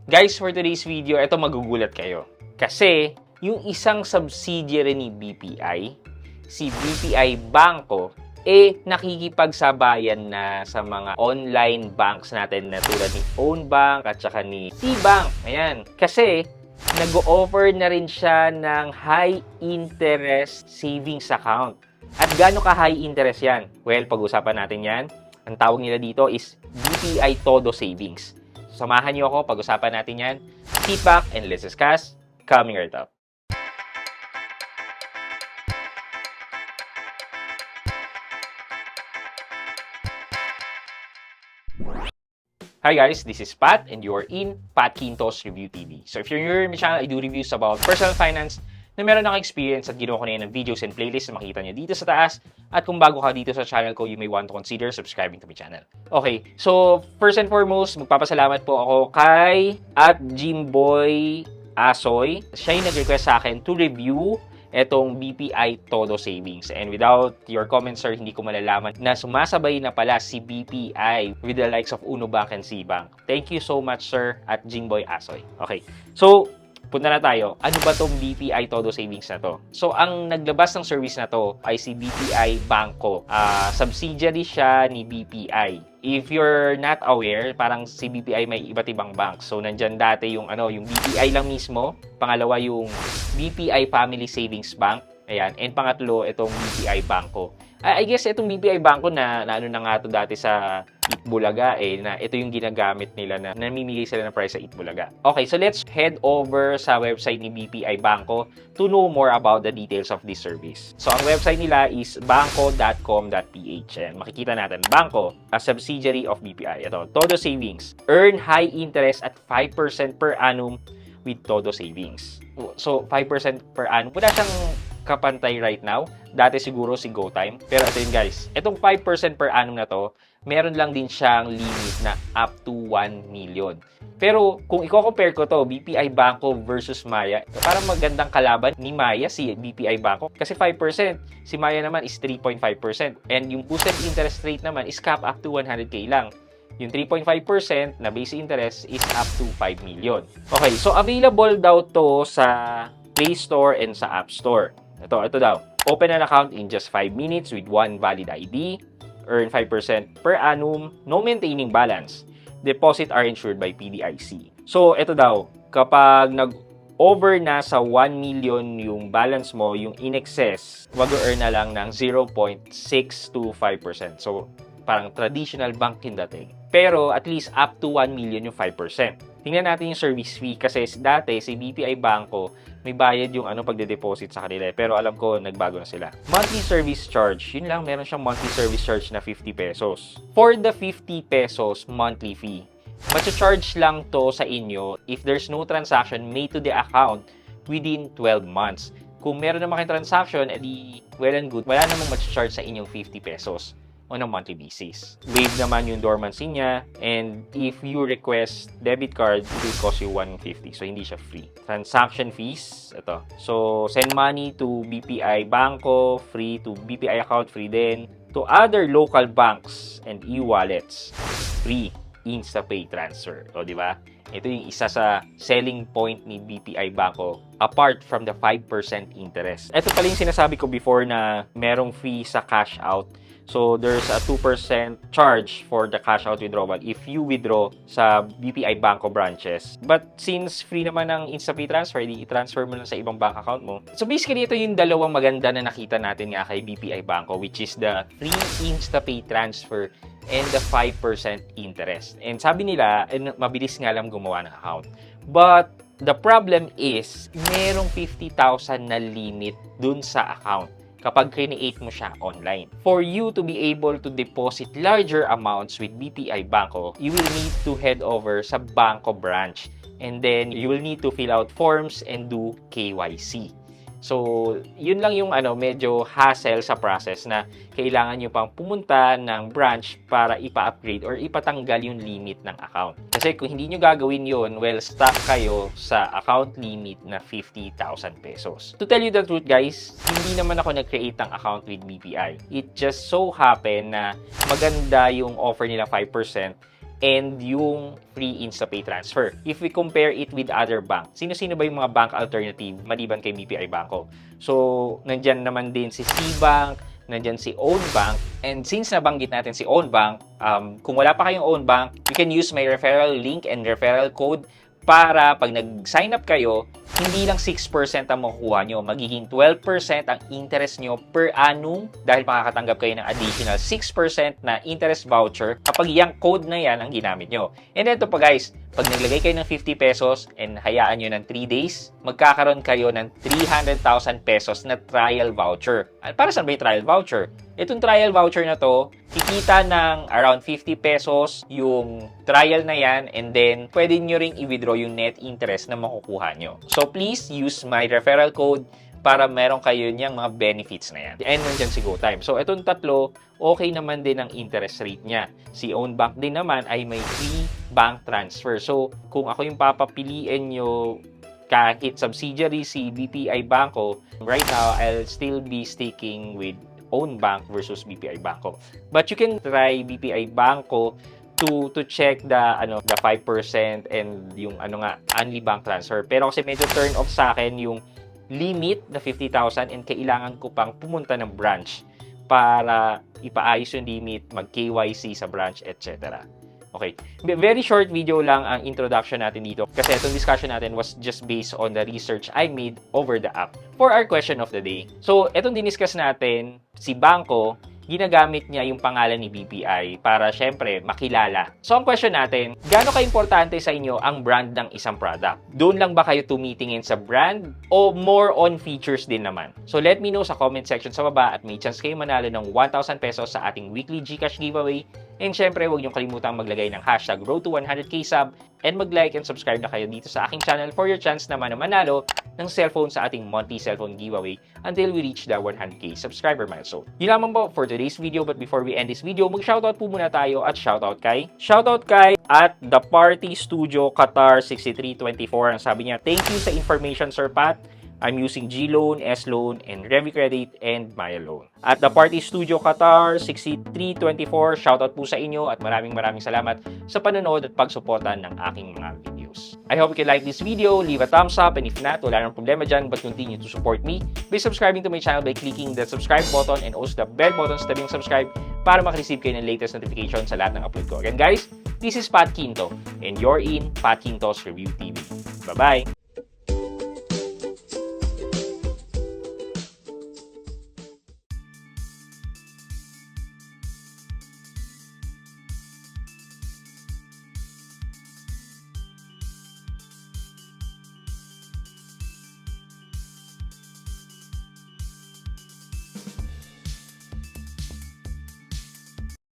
Guys, for today's video, ito magugulat kayo. Kasi, yung isang subsidiary ni BPI, si BPI Bangko, nakikipagsabayan na sa mga online banks natin na tulad ni Ownbank at saka ni Cbank. Ayan. Kasi, nag-o-offer na rin siya ng high interest savings account. At gaano ka high interest yan? Well, pag-usapan natin yan. Ang tawag nila dito is BPI Todo Savings. Samahan niyo ako, pag-usapan natin yan. Sit back and let's discuss coming right up. Hi guys, this is Pat and you are in Pat Quintos Review TV. So if you're new to my channel, I do reviews about personal finance na meron akong experience at ginawa ko na yun ng videos and playlists na makita nyo dito sa taas. At kung bago ka dito sa channel ko, you may want to consider subscribing to my channel. Okay, so first and foremost, magpapasalamat po ako kay @Jimboy Asoy. Siya yung nag-request sa akin to review etong BPI Todo Savings. And without your comments, sir, hindi ko malalaman na sumasabay na pala si BPI with the likes of Uno Bank and Cbank. Thank you so much, sir, @Jimboy Asoy. Okay, so punta na tayo. Ano ba tong BPI Todo Savings na to? So, ang naglabas ng service na to ay si BPI Bangko. Subsidiary siya ni BPI. If you're not aware, parang si BPI may iba't ibang bank. So, nandyan dati yung BPI lang mismo. Pangalawa yung BPI Family Savings Bank. Ayan. And pangatlo, itong BPI Bangko. I guess itong BPI Bangko na ano na nga to dati sa Itbulaga na ito yung ginagamit nila na namimigay sila ng price sa Itbulaga. Okay, so let's head over sa website ni BPI Bangko to know more about the details of this service. So ang website nila is bangko.com.ph. Ayan, makikita natin. Bangko, a subsidiary of BPI. Ito, Todo Savings. Earn high interest at 5% per annum with Todo Savings. So 5% per annum. Wala siyang kapantay right now. Dati siguro si GoTime. Pero ito yun guys. Itong 5% per annum na to, meron lang din siyang limit na up to 1 million. Pero kung i-compare ko to, BPI Bangko versus Maya, parang magandang kalaban ni Maya si BPI Bangko. Kasi 5%, si Maya naman is 3.5%. And yung boosted interest rate naman is cap up to 100k lang. Yung 3.5% na base interest is up to 5 million. Okay, so available daw to sa Play Store and sa App Store. Ito daw. Open an account in just 5 minutes with one valid ID. Earn 5% per annum, no maintaining balance. Deposit are insured by PDIC. So, ito daw, kapag nag-over na sa 1 million yung balance mo, yung in excess, mag-earn na lang ng 0.625%. So, parang traditional bank yung dating. Pero, at least up to 1 million yung 5%. Tingnan natin yung service fee kasi dati si BPI Bangko may bayad yung pagde-deposit sa kanila. Pero alam ko, nagbago na sila. Monthly service charge. Yun lang, meron siyang monthly service charge na 50 pesos. For the 50 pesos monthly fee, matcha-charge lang to sa inyo if there's no transaction made to the account within 12 months. Kung meron naman kayong transaction, edi well and good. Wala namang matcha-charge sa inyong 50 pesos on a monthly basis. Waive naman yung dormancy niya, and if you request debit card, it will cost you 150. So, hindi siya free. Transaction fees, ito. So, send money to BPI Bangko, free. To BPI account, free din. To other local banks and e-wallets, free. InstaPay transfer. O, di ba? Ito yung isa sa selling point ni BPI Bangko apart from the 5% interest. Ito pala yung sinasabi ko before na merong fee sa cash out. So, there's a 2% charge for the cash out withdrawal if you withdraw sa BPI Bangko branches. But since free naman ang InstaPay transfer, i-transfer mo lang sa ibang bank account mo. So, basically, ito yung dalawang maganda na nakita natin nga kay BPI Bangko, which is the free InstaPay transfer and the 5% interest. And sabi nila, mabilis nga lang gumawa ng account. But the problem is, merong 50,000 na limit dun sa account kapag create mo siya online. For you to be able to deposit larger amounts with BPI Bangko, you will need to head over sa Bangko branch. And then, you will need to fill out forms and do KYC. So, yun lang yung medyo hassle sa process na kailangan nyo pang pumunta ng branch para ipa-upgrade or ipatanggal yung limit ng account. Kasi kung hindi nyo gagawin yun, well, stuck kayo sa account limit na 50,000 pesos. To tell you the truth, guys, hindi naman ako nag-create ng account with BPI. It just so happen na maganda yung offer nila 5%. and yung free InstaPay transfer. If we compare it with other bank, sino-sino ba yung mga bank alternative maliban kay BPI Bangko? So, nandyan naman din si Cbank, nandyan si Own Bank, and since nabanggit natin si Own Bank, kung wala pa kayong Own Bank, you can use my referral link and referral code para pag nag-sign up kayo, hindi lang 6% ang makukuha nyo. Magiging 12% ang interest nyo per annum dahil makakatanggap kayo ng additional 6% na interest voucher kapag yung code na yan ang ginamit nyo. And ito pa guys, pag naglagay kayo ng 50 pesos and hayaan nyo ng 3 days, magkakaroon kayo ng 300,000 pesos na trial voucher. At para saan ba yung trial voucher? Itong trial voucher na to, kikita ng around 50 pesos yung trial na yan, and then pwede nyo ring i-withdraw yung net interest na makukuha nyo. So please use my referral code para meron kayo niyang mga benefits na yan. And nandyan si GoTime. So itong tatlo, okay naman din ang interest rate niya. Si Own Bank din naman ay may free bank transfer. So kung ako yung papapiliin nyo kahit subsidiary si BPI Bangko, right now I'll still be sticking with Own Bank versus BPI Bangko. But you can try BPI Bangko to check the 5% and yung only bank transfer. Pero kasi medyo turn off sa akin yung limit na 50,000 and kailangan ko pang pumunta ng branch para ipaayos yung limit, mag-KYC sa branch, etc. Okay. Very short video lang ang introduction natin dito kasi itong discussion natin was just based on the research I made over the app. For our question of the day. So, itong diniscuss natin, si Bangko, ginagamit niya yung pangalan ni BPI para syempre makilala. So, ang question natin, gaano ka-importante sa inyo ang brand ng isang product? Doon lang ba kayo tumitingin sa brand o more on features din naman? So, let me know sa comment section sa baba at may chance kayo manalo ng 1,000 pesos sa ating weekly GCash giveaway. And syempre, huwag niyong kalimutang maglagay ng hashtag Road to 100k sub and mag-like and subscribe na kayo dito sa aking channel for your chance naman na manalo ng cellphone sa ating monthly cellphone giveaway until we reach the 100k subscriber milestone. Yun lamang po for today's video, but before we end this video, mag-shoutout po muna tayo at shoutout kay at The Party Studio Qatar 6324. Ang sabi niya, thank you sa information, Sir Pat. I'm using G-Loan, S-Loan, and Revi Credit, and Maya Loan. At The Party Studio Qatar 6324, shoutout po sa inyo at maraming salamat sa panonood at pagsuporta ng aking mga videos. I hope you like this video, leave a thumbs up, and if not, wala nang problema dyan, but continue to support me by subscribing to my channel by clicking the subscribe button and also the bell button sa tabing subscribe para makareceive kayo ng latest notification sa lahat ng upload ko. Again guys, this is Pat Quinto, and you're in Pat Quinto's Review TV. Bye-bye!